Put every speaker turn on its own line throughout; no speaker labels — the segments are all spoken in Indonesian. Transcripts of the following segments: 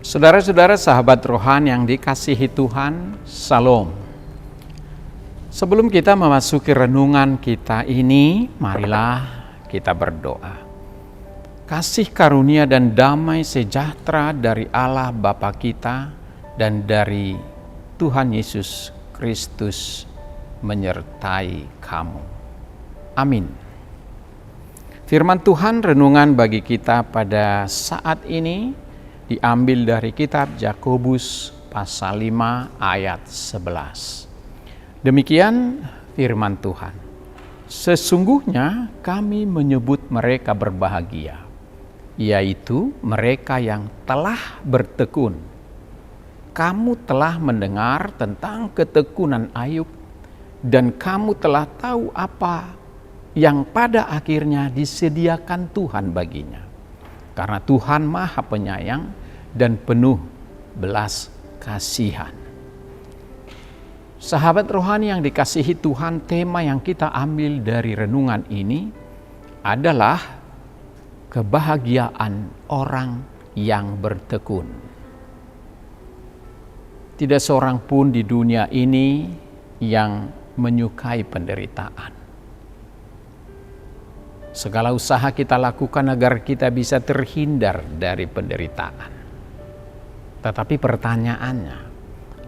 Saudara-saudara sahabat rohani yang dikasihi Tuhan, Salam. Sebelum kita memasuki renungan kita ini, marilah kita berdoa. Kasih karunia dan damai sejahtera dari Allah Bapa kita dan dari Tuhan Yesus Kristus menyertai kamu. Amin. Firman Tuhan renungan bagi kita pada saat ini diambil dari kitab Yakobus pasal 5 ayat 11. Demikian firman Tuhan. Sesungguhnya kami menyebut mereka berbahagia, yaitu mereka yang telah bertekun. Kamu telah mendengar tentang ketekunan Ayub, dan kamu telah tahu apa yang pada akhirnya disediakan Tuhan baginya. Karena Tuhan Maha Penyayang dan penuh belas kasihan. Sahabat rohani yang dikasihi Tuhan, tema yang kita ambil dari renungan ini adalah kebahagiaan orang yang bertekun. Tidak seorang pun di dunia ini yang menyukai penderitaan. Segala usaha kita lakukan agar kita bisa terhindar dari penderitaan. Tetapi pertanyaannya,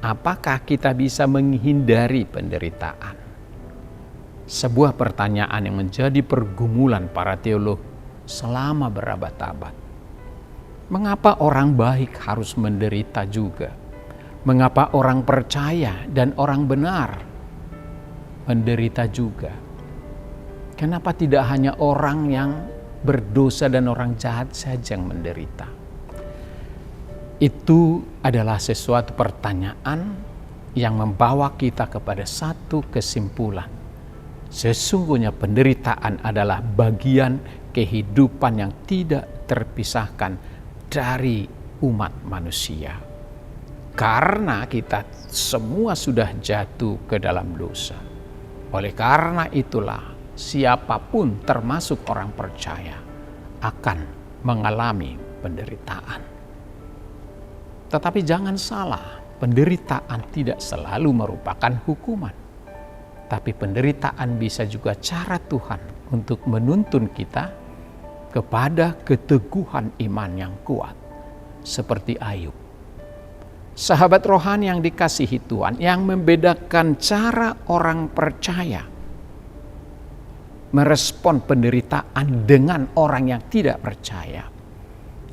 apakah kita bisa menghindari penderitaan? Sebuah pertanyaan yang menjadi pergumulan para teolog selama berabad-abad. Mengapa orang baik harus menderita juga? Mengapa orang percaya dan orang benar menderita juga? Kenapa tidak hanya orang yang berdosa dan orang jahat saja yang menderita? Itu adalah sesuatu pertanyaan yang membawa kita kepada satu kesimpulan. Sesungguhnya penderitaan adalah bagian kehidupan yang tidak terpisahkan dari umat manusia. Karena kita semua sudah jatuh ke dalam dosa. Oleh karena itulah, siapapun termasuk orang percaya akan mengalami penderitaan. Tetapi jangan salah, penderitaan tidak selalu merupakan hukuman. Tapi penderitaan bisa juga cara Tuhan untuk menuntun kita kepada keteguhan iman yang kuat. Seperti Ayub. Sahabat rohani yang dikasihi Tuhan, yang membedakan cara orang percaya merespon penderitaan dengan orang yang tidak percaya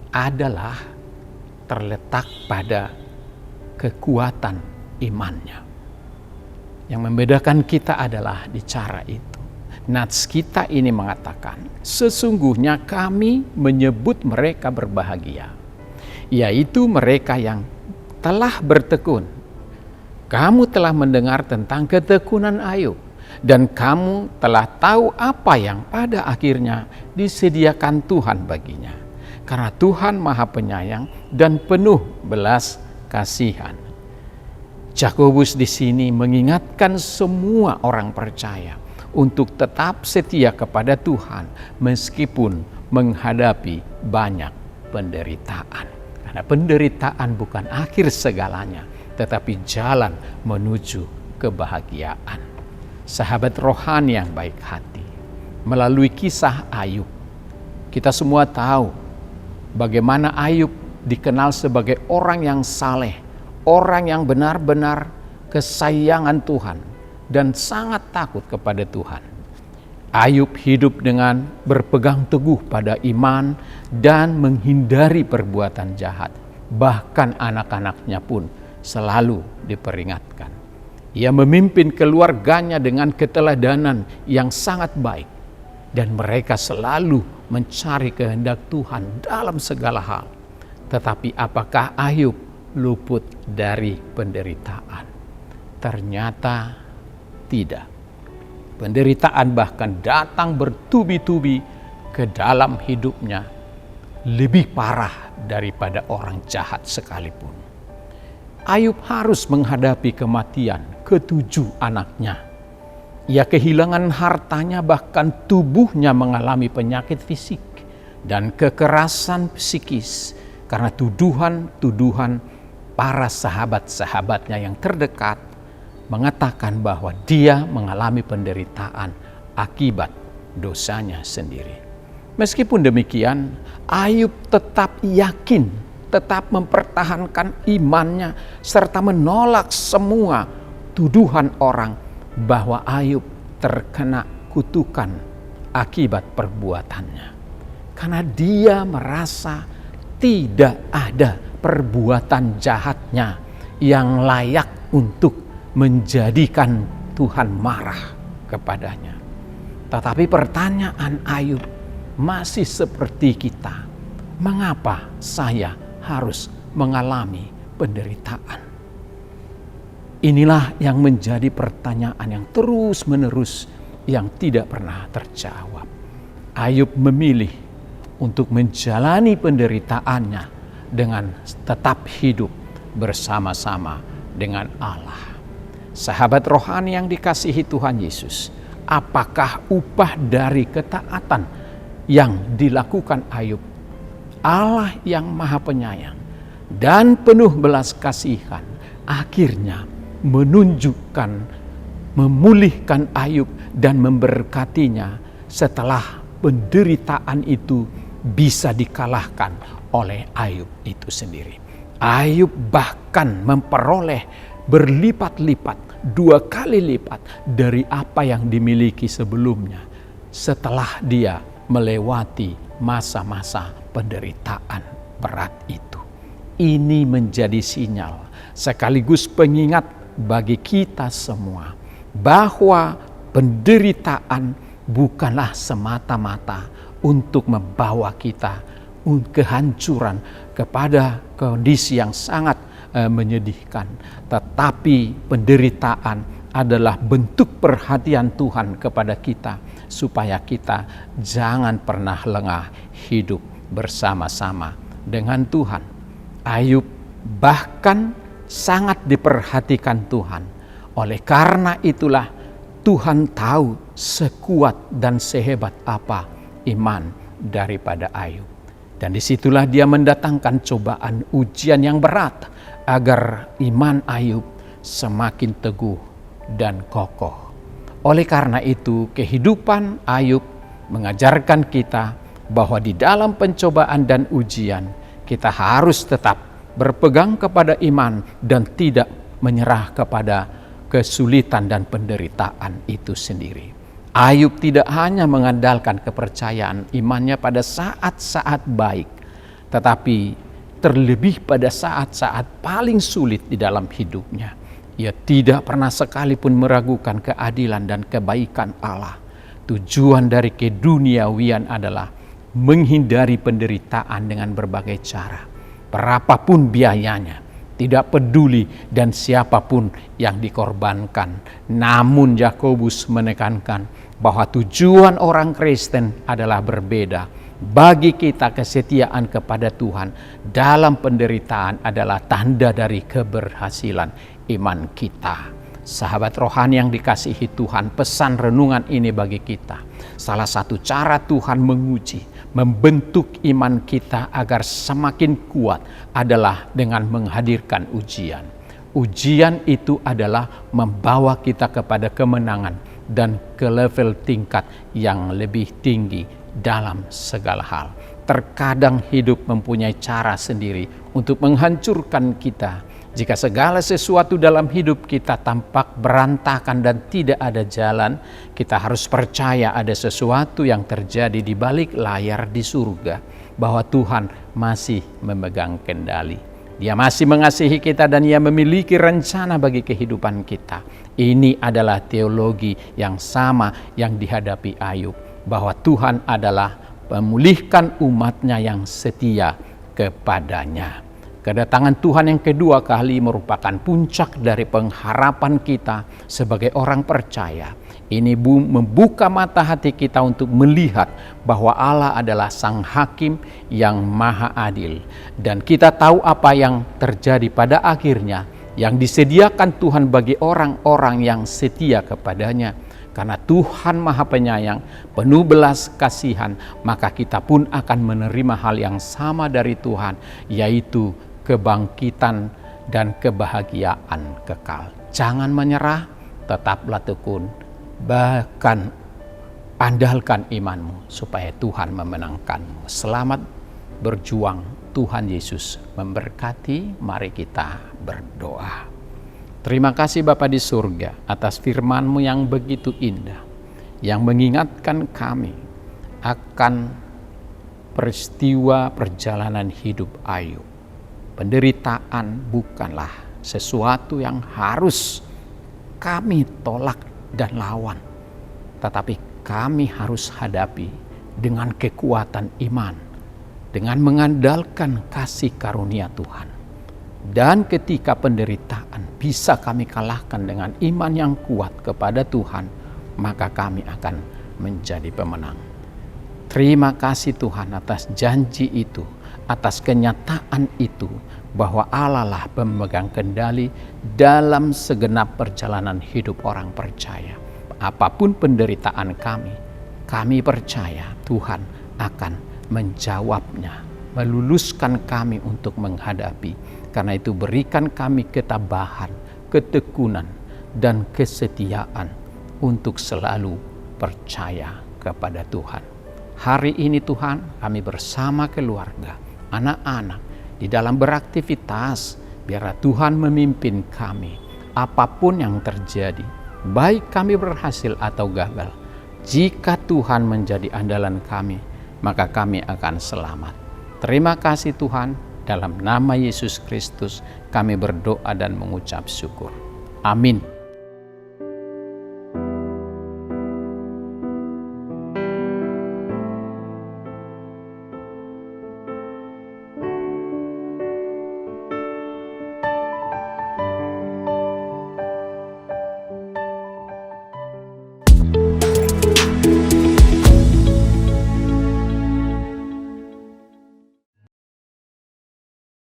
adalah terletak pada kekuatan imannya. Yang membedakan kita adalah di cara itu. Nats kita ini mengatakan, sesungguhnya kami menyebut mereka berbahagia, yaitu mereka yang telah bertekun. Kamu telah mendengar tentang ketekunan Ayub, dan kamu telah tahu apa yang pada akhirnya disediakan Tuhan baginya. Karena Tuhan Maha Penyayang dan penuh belas kasihan. Yakobus di sini mengingatkan semua orang percaya untuk tetap setia kepada Tuhan meskipun menghadapi banyak penderitaan. Karena penderitaan bukan akhir segalanya, tetapi jalan menuju kebahagiaan. Sahabat rohani yang baik hati, melalui kisah Ayub, kita semua tahu bagaimana Ayub dikenal sebagai orang yang saleh, orang yang benar-benar kesayangan Tuhan dan sangat takut kepada Tuhan. Ayub hidup dengan berpegang teguh pada iman dan menghindari perbuatan jahat. Bahkan anak-anaknya pun selalu diperingatkan. Ia memimpin keluarganya dengan keteladanan yang sangat baik. Dan mereka selalu mencari kehendak Tuhan dalam segala hal. Tetapi apakah Ayub luput dari penderitaan? Ternyata tidak. Penderitaan bahkan datang bertubi-tubi ke dalam hidupnya, lebih parah daripada orang jahat sekalipun. Ayub harus menghadapi kematian ke-7 anaknya. Ia kehilangan hartanya, bahkan tubuhnya mengalami penyakit fisik dan kekerasan psikis Karena tuduhan-tuduhan para sahabat-sahabatnya yang terdekat mengatakan bahwa dia mengalami penderitaan akibat dosanya sendiri. Meskipun demikian, Ayub tetap yakin, tetap mempertahankan imannya, serta menolak semua tuduhan orang bahwa Ayub terkena kutukan akibat perbuatannya. Karena dia merasa tidak ada perbuatan jahatnya yang layak untuk menjadikan Tuhan marah kepadanya. Tetapi pertanyaan Ayub masih seperti kita. Mengapa saya harus mengalami penderitaan? Inilah yang menjadi pertanyaan yang terus-menerus yang tidak pernah terjawab. Ayub memilih untuk menjalani penderitaannya dengan tetap hidup bersama-sama dengan Allah. Sahabat rohani yang dikasihi Tuhan Yesus, apakah upah dari ketaatan yang dilakukan Ayub? Allah yang Maha Penyayang dan penuh belas kasihan akhirnya menunjukkan, memulihkan Ayub dan memberkatinya setelah penderitaan itu bisa dikalahkan oleh Ayub itu sendiri. Ayub bahkan memperoleh berlipat-lipat, 2 kali lipat dari apa yang dimiliki sebelumnya setelah dia melewati masa-masa penderitaan berat itu. Ini menjadi sinyal sekaligus pengingat bagi kita semua bahwa penderitaan bukanlah semata-mata untuk membawa kita kehancuran kepada kondisi yang sangat menyedihkan, tetapi penderitaan adalah bentuk perhatian Tuhan kepada kita supaya kita jangan pernah lengah hidup bersama-sama dengan Tuhan. Ayub bahkan sangat diperhatikan Tuhan. Oleh karena itulah Tuhan tahu sekuat dan sehebat apa iman daripada Ayub. Dan disitulah dia mendatangkan cobaan ujian yang berat agar iman Ayub semakin teguh dan kokoh. Oleh karena itu kehidupan Ayub mengajarkan kita bahwa di dalam pencobaan dan ujian kita harus tetap berpegang kepada iman dan tidak menyerah kepada kesulitan dan penderitaan itu sendiri. Ayub tidak hanya mengandalkan kepercayaan imannya pada saat-saat baik, tetapi terlebih pada saat-saat paling sulit di dalam hidupnya. Ia tidak pernah sekalipun meragukan keadilan dan kebaikan Allah. Tujuan dari keduniawian adalah menghindari penderitaan dengan berbagai cara, berapapun biayanya, tidak peduli dan siapapun yang dikorbankan. Namun Yakobus menekankan bahwa tujuan orang Kristen adalah berbeda. Bagi kita kesetiaan kepada Tuhan dalam penderitaan adalah tanda dari keberhasilan iman kita. Sahabat rohani yang dikasihi Tuhan, pesan renungan ini bagi kita. Salah satu cara Tuhan menguji, membentuk iman kita agar semakin kuat adalah dengan menghadirkan ujian. Ujian itu adalah membawa kita kepada kemenangan dan ke level tingkat yang lebih tinggi dalam segala hal. Terkadang hidup mempunyai cara sendiri untuk menghancurkan kita. Jika segala sesuatu dalam hidup kita tampak berantakan dan tidak ada jalan, kita harus percaya ada sesuatu yang terjadi di balik layar di surga, bahwa Tuhan masih memegang kendali. Dia masih mengasihi kita dan Ia memiliki rencana bagi kehidupan kita. Ini adalah teologi yang sama yang dihadapi Ayub, bahwa Tuhan adalah memulihkan umatnya yang setia kepadanya. Kedatangan Tuhan yang kedua kali merupakan puncak dari pengharapan kita sebagai orang percaya. Ini membuka mata hati kita untuk melihat bahwa Allah adalah Sang Hakim yang Maha Adil. Dan kita tahu apa yang terjadi pada akhirnya, yang disediakan Tuhan bagi orang-orang yang setia kepadanya. Karena Tuhan Maha Penyayang, penuh belas kasihan, maka kita pun akan menerima hal yang sama dari Tuhan, yaitu kebangkitan dan kebahagiaan kekal. Jangan menyerah, tetaplah tekun, bahkan andalkan imanmu supaya Tuhan memenangkanmu. Selamat berjuang, Tuhan Yesus memberkati. Mari kita berdoa. Terima kasih Bapa di surga atas firman-Mu yang begitu indah, yang mengingatkan kami akan peristiwa perjalanan hidup Ayub. Penderitaan bukanlah sesuatu yang harus kami tolak dan lawan, tetapi kami harus hadapi dengan kekuatan iman, dengan mengandalkan kasih karunia Tuhan. Dan ketika penderitaan bisa kami kalahkan dengan iman yang kuat kepada Tuhan, maka kami akan menjadi pemenang. Terima kasih Tuhan atas janji itu, atas kenyataan itu, bahwa Allah lah pemegang kendali dalam segenap perjalanan hidup orang percaya. Apapun penderitaan kami percaya Tuhan akan menjawabnya, meluluskan kami untuk menghadapi. Karena itu berikan kami ketabahan, ketekunan, dan kesetiaan untuk selalu percaya kepada Tuhan. Hari ini Tuhan, kami bersama keluarga, anak-anak, di dalam beraktivitas, biarlah Tuhan memimpin kami. Apapun yang terjadi, baik kami berhasil atau gagal, jika Tuhan menjadi andalan kami, maka kami akan selamat. Terima kasih Tuhan. Dalam nama Yesus Kristus kami berdoa dan mengucap syukur. Amin.